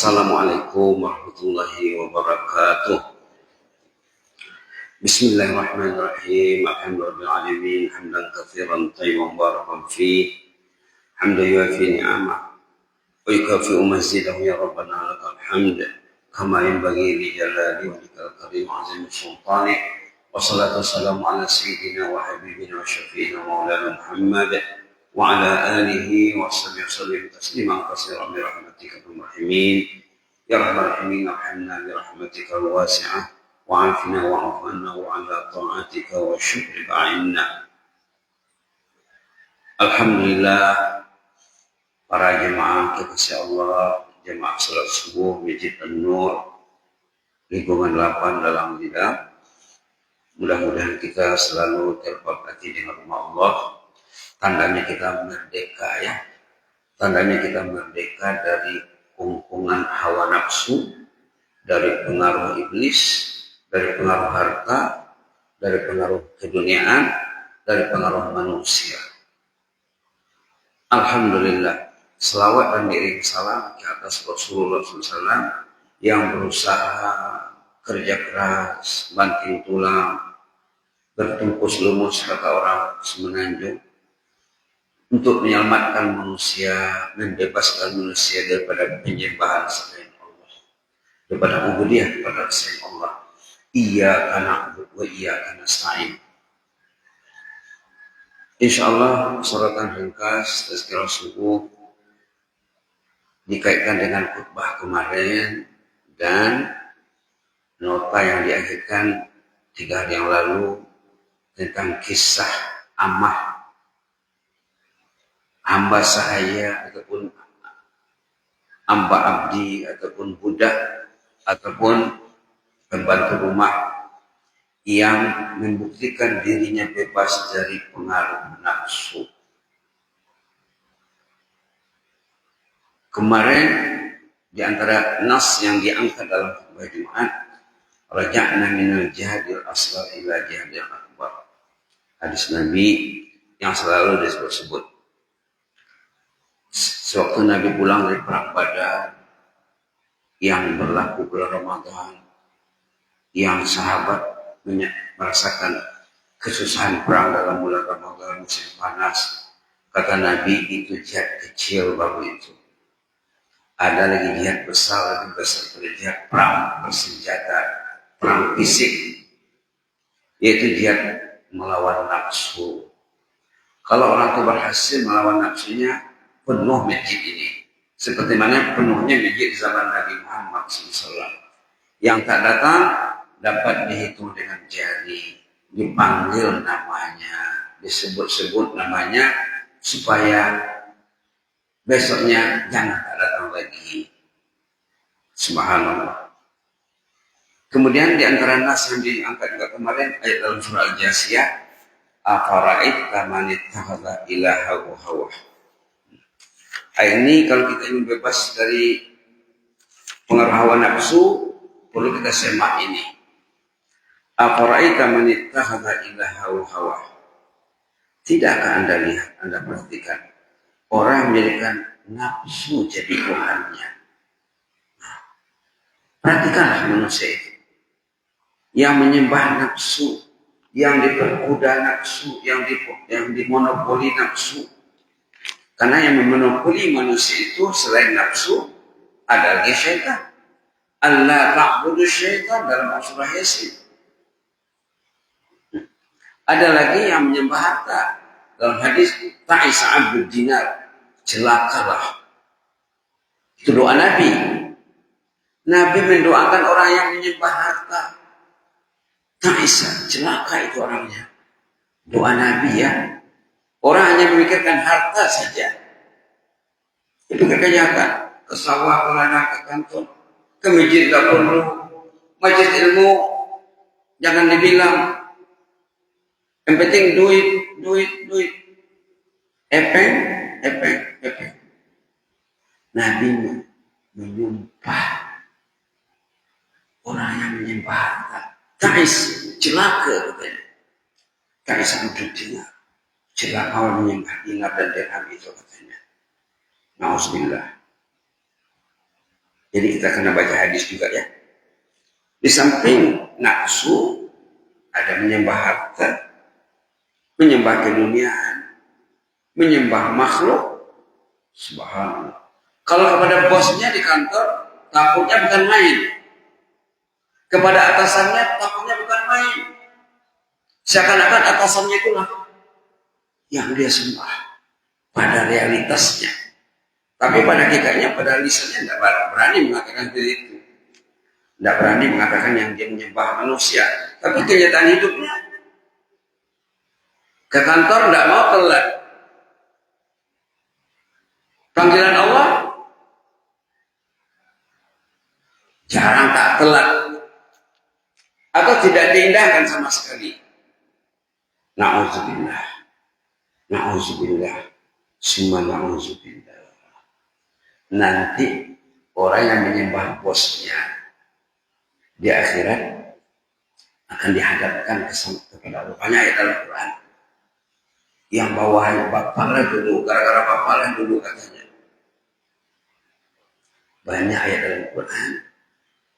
Assalamualaikum warahmatullahi wabarakatuh. Bismillahirrahmanirrahim. Alhamdulillahirabbil hamdan katsiran tayyiban mubarakan fi hamdan yuafi ni'amah wa yukafi'u mazidahu ya rabbana lakal hamd kama yanbaghi li jalali wajhikal karim azim sultani wa salatu wassalamu ala sayyidina wa habibina wa syafi'ina maulana Muhammad wa ala alihi wa sahbihi wasallam tasliman katsiran bi rahmatika rahimin ya rabbal alamin arhamna bi rahmatika wasi'ah wa afina wa afana wa ala ta'atika wa syukri ba'inna. Alhamdulillah, para jemaah kekasih Allah, jemaah salat subuh Masjid An-Nur lingkungan 8 dalam lidah. Mudah-mudahan kita selalu terberkati dengan rumah Allah. Tandanya kita merdeka ya. Tandanya kita merdeka dari kungkungan hawa nafsu, dari pengaruh iblis, dari pengaruh harta, dari pengaruh keduniaan, dari pengaruh manusia. Alhamdulillah, selawat dan iring salam ke atas Rasulullah SAW yang berusaha kerja keras, banting tulang, bertungkus lumus kata orang Semenanjung, untuk menyelamatkan manusia, membebaskan manusia daripada penyembahan selain Allah, daripada ubudiyah kepada selain Allah. Iyyaka na'budu wa iyyaka nasta'in. Insyaallah sorotan ringkas tazkirah subuh dikaitkan dengan khutbah kemarin dan nota yang diakhirkan 3 hari yang lalu tentang kisah hamba sahaya ataupun hamba abdi ataupun budak ataupun pembantu rumah yang membuktikan dirinya bebas dari pengaruh nafsu. Kemarin di antara nas yang diangkat dalam khutbah Jumat, raja'na minal jihadil asghar ila jihadil akbar. Hadis Nabi yang selalu disebut-sebut. Sewaktu Nabi pulang dari perang Badar yang berlaku bulan Ramadan, yang sahabat merasakan kesusahan perang dalam bulan Ramadan musim panas, kata Nabi itu jihad kecil baru itu. Ada lagi jihad besar, lebih besar dari jihad perang bersenjata, perang fisik, yaitu jihad melawan nafsu. Kalau orang itu berhasil melawan nafsunya, penuh masjid ini. Seperti mana penuhnya masjid zaman Nabi Muhammad SAW. Yang tak datang dapat dihitung dengan jari, dipanggil namanya, disebut-sebut namanya, supaya besoknya jangan tak datang lagi. Subhanallah. Kemudian di antara nas yang diangkat juga kemarin ayat dalam surah Al-Jasiyah, afara'aita man ittakhadha ilahahu hawah. Ayat ini kalau kita ingin bebas dari pengaruh hawa nafsu, perlu kita semak ini. Afara'aita man ittakhadha ilahahu hawah. Tidakkah Anda lihat, Anda perhatikan, orang yang menjadikan nafsu jadi Tuhannya. Perhatikanlah manusia itu. Yang menyembah nafsu, yang diperkuda nafsu, yang dimonopoli nafsu. Karena yang memonopoli manusia itu selain nafsu, ada lagi syaitan. Allah ta'budu syaitan dalam surah Yasin. Ada lagi yang menyembah harta. Dalam hadis ta'isa abdul dinar, celakalah. Itu doa Nabi. Nabi mendoakan orang yang menyembah harta. Ta'isa, celaka itu orangnya. Doa Nabi ya. Orang hanya memikirkan harta saja. Itu kebanyakan. Ke sawah, ke ladang, ke kantor, ke masjid tak perlu. Majlis ilmu jangan dibilang. Yang penting duit. Epeng. Nabi menyumpah orang yang menyembah harta. Ta'is, celaka katanya. Ta'is abdul dinar. Celaka orang menyembah dinar dan dirham itu katanya. Na'udzubillah. Jadi kita kena baca hadis juga ya. Di samping nafsu, ada menyembah harta, menyembah keduniaan, menyembah makhluk. Subhanallah. Kalau kepada bosnya di kantor, takutnya bukan main. Kepada atasannya, takutnya bukan main. Seakan-akan atasannya itulah yang dia sembah pada realitasnya. Tapi pada hakikatnya, pada lisannya tidak berani mengatakan seperti itu. Tidak berani mengatakan yang dia menyembah manusia. Tapi kenyataan hidupnya, ke kantor tidak mau telat. Panggilan Allah, jarang tak telat. Atau tidak diindahkan sama sekali. Na'udzubillah. Na'udzubillah. Summa na'udzubillah. Nanti orang yang menyembah bosnya di akhirat akan dihadapkan kepada Allah. Banyak ayat Al-Quran yang bawahi bapaklah dulu, gara-gara bapaklah dulu katanya. Banyak ayat Al-Quran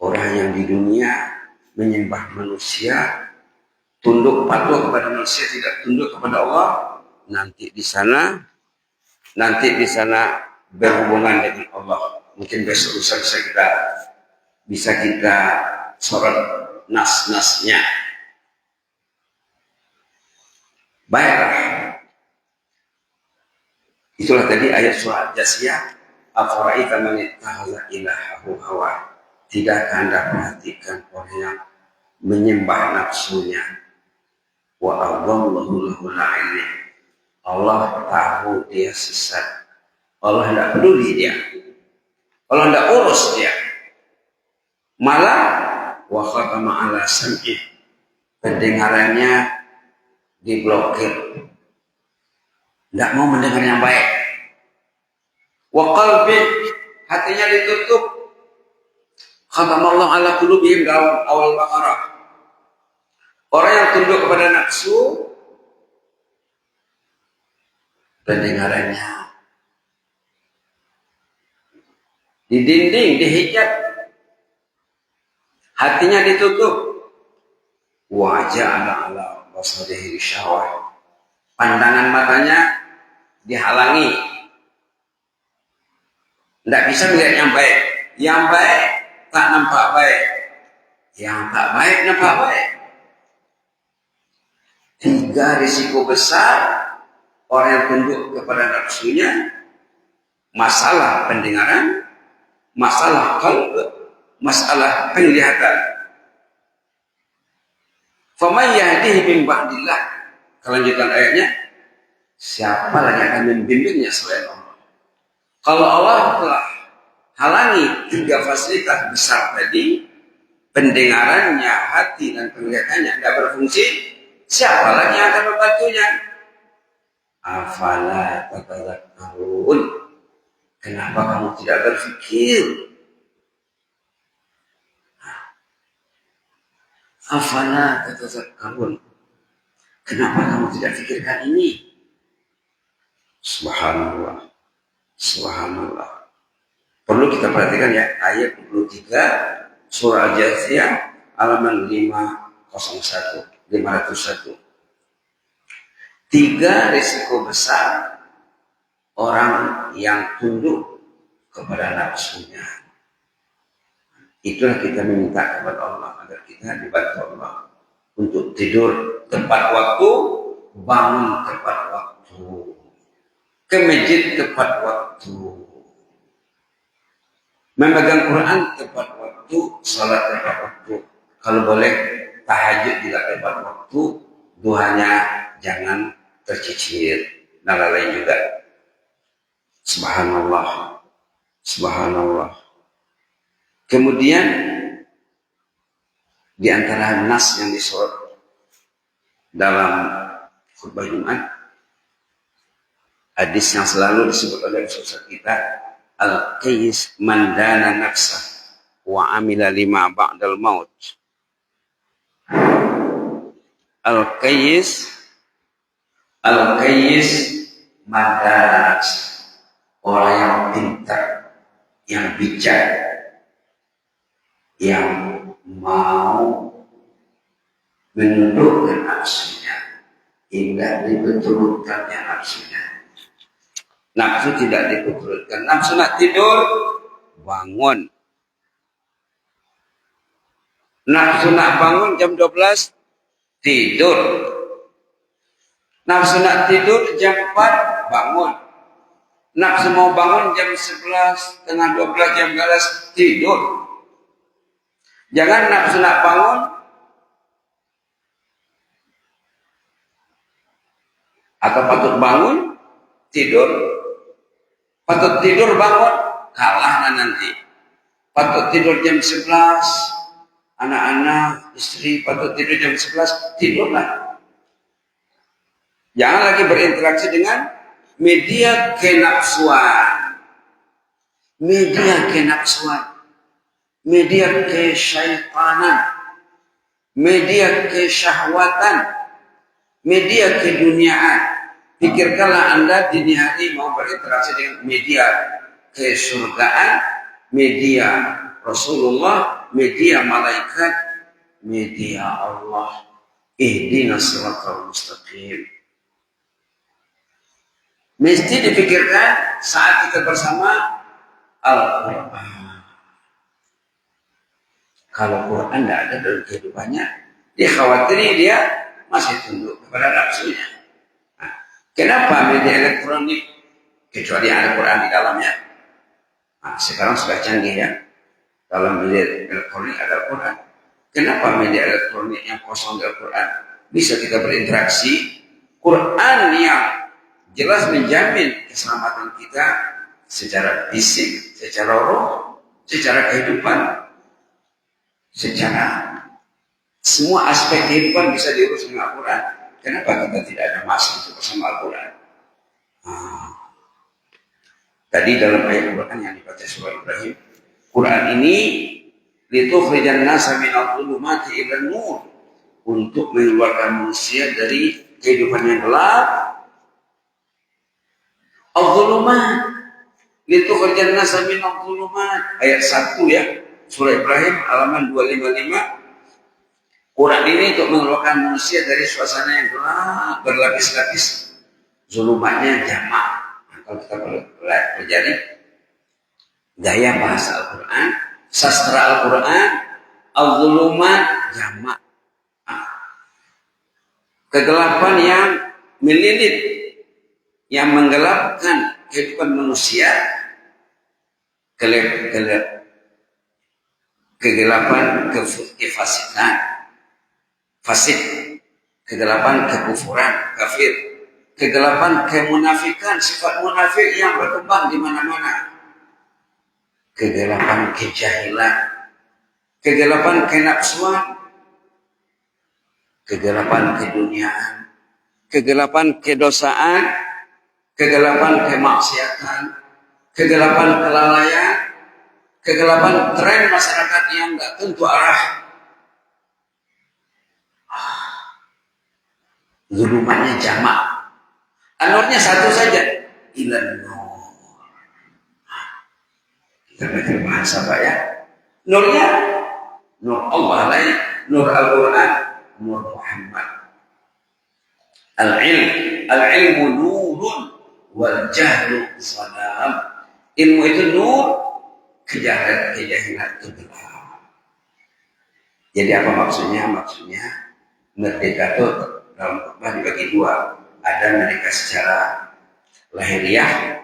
orang yang di dunia menyembah manusia, tunduk patuh kepada manusia, tidak tunduk kepada Allah. Nanti di sana berhubungan dengan Allah. Mungkin besok bisa kita sorot nas-nasnya. Baiklah. Itulah tadi ayat surah Jasiyah. Afara'aita man ittakhadha ilahahu hawa. Tidakkah Anda perhatikan orang yang menyembah nafsunya? Wa adallahu lahu ilmi. Allah tahu dia sesat. Allah tidak peduli dia. Allah tidak urus dia. Malah wa khatama ala sam'i, pendengarannya diblokir. Tidak mau mendengar yang baik. Wa qalbi, hatinya ditutup. Khatama Allah ala qulubihim, dalam awal Baqarah. Orang yang tunduk kepada nafsu, pendengarannya didinding, dihijab, hatinya ditutup. Wajah ala basarihi syahwah, pandangan matanya dihalangi, tidak bisa melihat yang baik. Yang baik tak nampak baik, yang tak baik nampak baik. 3 risiko besar orang yang tunduk kepada nafsunya: masalah pendengaran, masalah qalb, masalah penglihatan. Faman yahdihi min ba'dillah. Kelanjutan ayatnya, siapa lagi akan membimbingnya selain Allah? Kalau Allah telah halangi 3 fasilitas besar tadi, pendengarannya, hati, dan penglihatannya tidak berfungsi, siapa lagi yang akan membantunya? Afala tatadzakkarun. Kenapa kamu tidak berpikir? Afala tatadzakkarun. Kenapa kamu tidak pikirkan ini? Subhanallah. Subhanallah. Perlu kita perhatikan ya, ayat 23 surah Al-Jasiyah halaman 501. 3 risiko besar orang yang tunduk kepada nafsunya. Itulah kita meminta kepada Allah agar kita dibantu Allah untuk tidur tepat waktu, bangun tepat waktu, ke masjid tepat waktu, memegang Quran tepat waktu, salat tepat waktu. Kalau boleh tahajud juga tepat waktu, duhanya jangan tercicir dan lain juga. Subhanallah. Subhanallah. Kemudian di antara nas yang disorot dalam khutbah Jumat, hadis yang selalu disebut oleh Ustaz kita, al-qais man dana nafsah wa amila lima ba'dal maut. Al-qais man dana nafsah, orang yang pintar, yang bijak, yang mau menundukkan nafsunya hingga dibetulkannya nafsunya. Nafsu tidak dibetulkan. Nafsu nak tidur, bangun. Nafsu nak bangun jam 12, tidur. Nafsu nak tidur jam 4, bangun. Nafsu mau bangun jam 11, tengah 12, jam 12, tidur. Jangan nafsu nak bangun, atau patut bangun, tidur. Patut tidur bangun, kalah nanti. Patut tidur jam 11, anak-anak, istri patut tidur jam 11, tidurlah. Jangan lagi berinteraksi dengan media kenafsuan. Media kenafsuan. Media kesyaitanan. Media kesyahwatan. Media keduniaan. Pikirkanlah Anda dini hari mau berinteraksi dengan media kesurgaan, media Rasulullah, media malaikat, media Allah. Ihdinas siratal mustaqim. Mesti dipikirkan saat kita bersama Al-Quran. Kalau Quran tidak ada dalam kehidupannya, dia khawatiri dia masih tunduk kepada nafsunya. Nah, kenapa media elektronik, kecuali ada Quran di dalamnya? Nah, sekarang sudah canggih ya. Dalam media elektronik ada Quran. Kenapa media elektronik yang kosong dari Quran bisa kita berinteraksi? Quran yang jelas menjamin keselamatan kita secara fisik, secara roh, secara kehidupan, secara semua aspek kehidupan bisa diurus dengan Al-Quran. Kenapa kita tidak ada masa untuk bersama Al-Quran? Tadi dalam ayat Quran yang dibaca surah Ibrahim, Quran ini litukhrijan nasa minadh dhulumati ilan nur, untuk mengeluarkan manusia dari kehidupan yang gelap. Al-dhulumat litukhrijan nasa minadh dhulumat, ayat 1 ya, surah Ibrahim halaman 255. Quran ini untuk mengeluarkan manusia dari suasana yang gelap berlapis-lapis. Zulumatnya jamak. Nah, kalau kita pelajari gaya bahasa Al-Quran, sastra Al-Quran, al-zulumat jamak. Kegelapan yang melilit, yang menggelapkan kehidupan manusia, kegelapan kefasikan, fasik, kegelapan kekufuran, kafir, kegelapan kemunafikan, sifat munafik yang berkembang di mana-mana, kegelapan kejahilan, kegelapan kenafsuan, kegelapan keduniaan, kegelapan kedosaan, kegelapan kemaksiatan, kegelapan kelalaian, kegelapan tren masyarakat yang tidak tentu arah. Zulumannya jamak, anurnya satu saja, ilan nur. Kita baca bahasa Pak ya. Nurnya nur Allah lain, nur Al-Quran, nur Muhammad. Al-ilmu nurun wal jahlu salam. Ilmu itu nur, kejahilan itu gelap. Jadi apa maksudnya? Maksudnya merdeka itu dalam khutbah dibagi dua. Ada mereka secara lahiriah,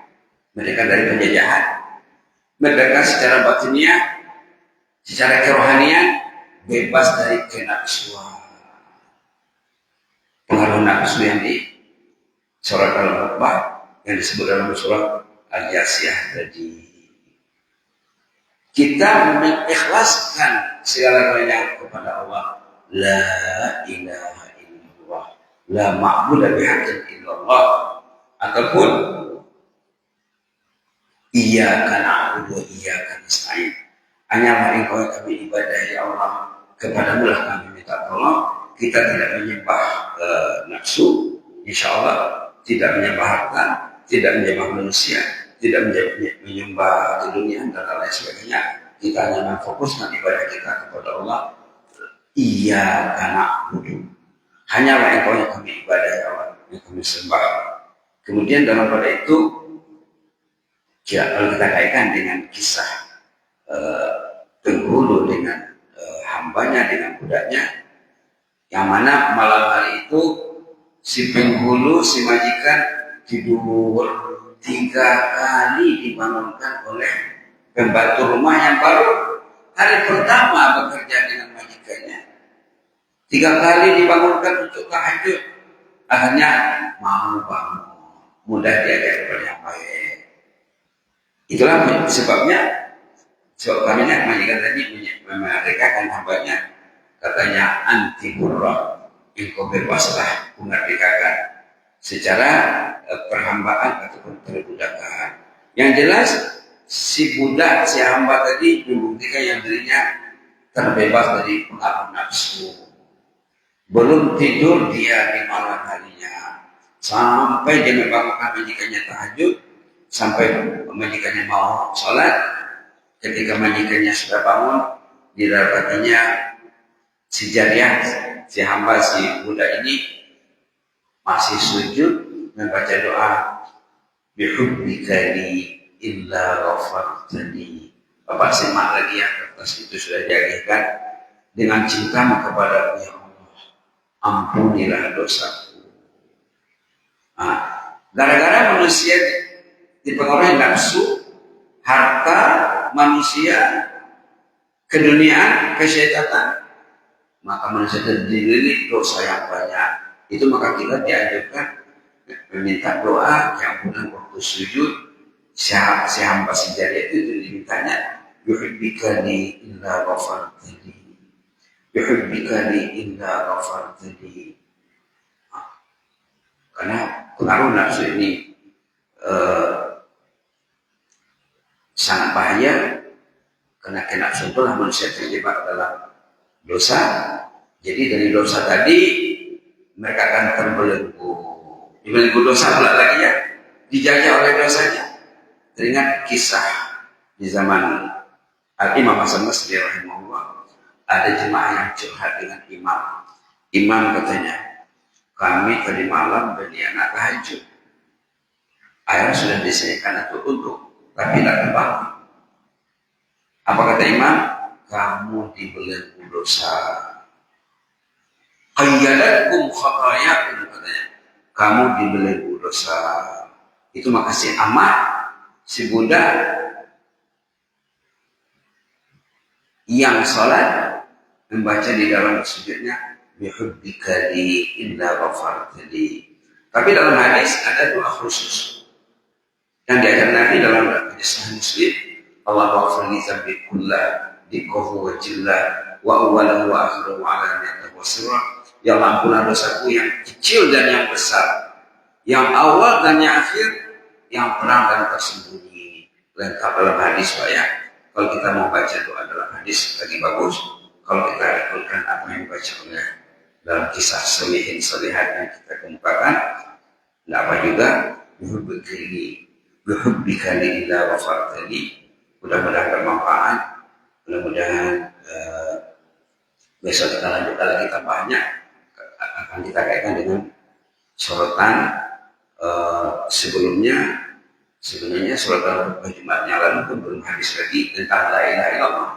mereka dari penjajahan. Mereka secara batiniah, secara kerohanian, bebas dari kenafsuan. Pengaruh nafsu yang disorot dalam khutbah, yang disebut dalam surah Al-Jasiyah tadi. Kita mengikhlaskan segala-galanya kepada Allah. La ilaha illallah, la ma'budu bihaqqin illallah. Ataupun iyyaka na'budu wa iyyaka nasta'in. Hanyalah engkau yang kami ibadahi Allah, kepadamu lah kami minta tolong. Kita tidak menyembah nafsu, insya Allah tidak menyembah harta, tidak menyembah manusia, tidak menyembah keduniaan dan lain sebagainya. kita hanya memfokuskan ibadah kita kepada Allah. Iyyaka na'budu, hanyalah Engkau yang kami ibadah ya Allah, yang kami sembah. Kemudian dalam pada itu, kalau kita kaitkan dengan kisah penghulu dengan hambanya, dengan budaknya, yang mana malam hari itu si penghulu, si majikan tidur 3 kali dibangunkan oleh pembantu rumah yang baru hari pertama bekerja dengan majikannya. 3 kali dibangunkan untuk tahajud. Akhirnya mau bangun, mudah diajak kepada yang baik. Itulah sebabnya, sebab kami majikan tadi memerdekakan hambanya, katanya anti burra, engkau bebaslah, memerdekakan secara perhambaan ataupun perbudakan. Yang jelas si budak, si hamba tadi membuktikan yang dirinya terbebas dari pengaruh nafsu. Belum tidur dia di malam harinya, sampai dia membangunkan majikannya tahajud, sampai majikannya mau sholat. Ketika majikannya sudah bangun, didapatinya si jariyah, si hamba, si budak ini masih sujud membaca doa, bihubbika li illa ghafartani. Bapak simak lagi ya, atas itu sudah diagihkan, dengan cintamu kepada ya Allah, ampunilah dosaku. Gara-gara manusia dipengaruhi nafsu, harta manusia, keduniaan, kesyaitatan, maka manusia terdiri dosa yang banyak. Itu maka kita dianjurkan meminta doa yang mudah waktu sujud. Si hamba sejari itu dimintanya, yuhibbika li illa ghafartani, yuhibbika li illa ghafartani. Karena pengaruh nafsu ini sangat bahaya, karena nafsu itulah manusia terjebak dalam dosa. Jadi dari dosa tadi mereka akan terbelenggu, dibelenggu dosa pula lagi ya, dijajah oleh dosanya. Teringat kisah di zaman Imam Hasan Basri rahimahullah, ada jemaah yang curhat dengan imam. Imam katanya, kami tadi malam beli anak tahajud, air sudah disediakan untuk tapi tidak terbangun. Apa kata imam? Kamu dibelenggu dosa. Qayyadakum khatayakum, katanya. Kamu dibelenggu dosa. Itu makasih amat si budak yang sholat membaca di dalam sujudnya, bihubbika li illa ghafartani. Tapi dalam hadis ada doa khusus yang diajarkan Nabi dalam hadis Sahih Muslim, Allahumma ighfir li dzambi kullahu dikkahu wa jillahu wa awwalahu wa akhirahu wa alaniyatahu wa sirrahu. Ya Allah, ampunilah dosaku yang kecil dan yang besar, yang awal dan yang akhir, yang terang dan tersembunyi. Lengkap dalam hadis Pak ya. Kalau kita mau baca doa dalam hadis lagi bagus. Kalau kita ikutkan apa yang dibaca oleh dalam kisah solihin solihat yang kita kemukakan, tidak apa juga. Bihubbika li illa ghafartani. Mudah-mudahan bermanfaat. Mudah-mudahan besok kita lanjutkan lagi tambahnya, akan kita kaitkan dengan sorotan sebelumnya. Sebenarnya sorotan Jumatnya lalu pun belum habis lagi tentang la ilaha illallah.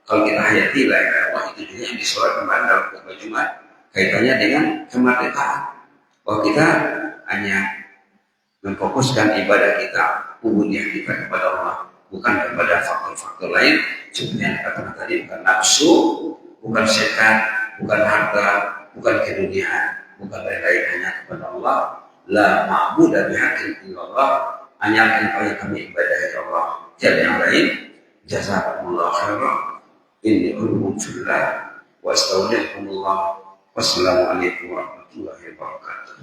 Kalau kita hayati la ilaha illallah, itu juga yang disolat kemarin dalam khutbah Jumat, kaitannya dengan kemerdekaan, bahwa kita hanya memfokuskan ibadah kita, ubudiyah kita kepada Allah, bukan kepada faktor-faktor lain. Seperti yang dikatakan tadi, bukan nafsu, bukan setan, bukan harta, bukan keduniaan, bukan lain-lain, hanya kepada Allah. La ma'budu bihaqqin illallah, hanya Engkau yang kami ibadah ya Allah, tiada yang lain. Jazakumullah khairan. Inni ulum fillah wa astaudikumullah. Wassalamualaikum warahmatullahi wabarakatuh.